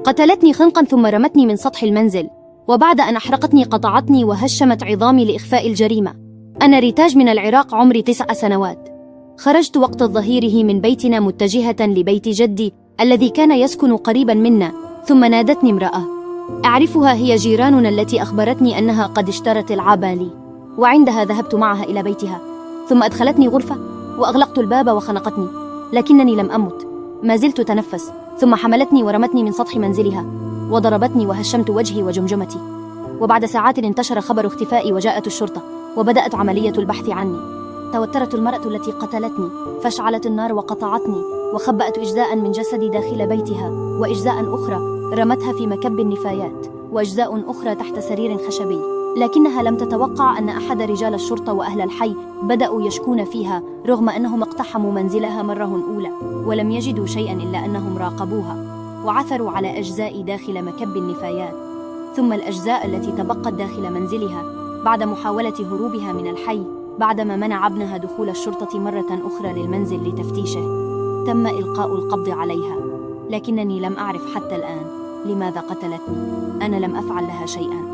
قتلتني خنقا ثم رمتني من سطح المنزل، وبعد أن أحرقتني قطعتني وهشمت عظامي لإخفاء الجريمة. أنا ريتاج من العراق، عمري 9 سنوات. خرجت وقت ظهيره من بيتنا متجهة لبيت جدي الذي كان يسكن قريبا منا، ثم نادتني امرأة أعرفها، هي جيراننا التي أخبرتني أنها قد اشترت العابة لي، وعندها ذهبت معها إلى بيتها، ثم أدخلتني غرفة وأغلقت الباب وخنقتني، لكنني لم أمت، ما زلت تنفس، ثم حملتني ورمتني من سطح منزلها وضربتني وهشمت وجهي وجمجمتي. وبعد ساعات انتشر خبر اختفائي وجاءت الشرطة وبدأت عملية البحث عني. توترت المرأة التي قتلتني، فاشعلت النار وقطعتني وخبأت أجزاء من جسدي داخل بيتها، وأجزاء أخرى رمتها في مكب النفايات، وأجزاء أخرى تحت سرير خشبي. لكنها لم تتوقع أن أحد رجال الشرطة وأهل الحي بدأوا يشكون فيها، رغم أنهم اقتحموا منزلها مرة أولى ولم يجدوا شيئا إلا أنهم راقبوها وعثروا على أجزاء داخل مكب النفايات، ثم الأجزاء التي تبقت داخل منزلها بعد محاولة هروبها من الحي بعدما منع ابنها دخول الشرطة مرة أخرى للمنزل لتفتيشه. تم إلقاء القبض عليها، لكنني لم أعرف حتى الآن لماذا قتلتني. أنا لم أفعل لها شيئا.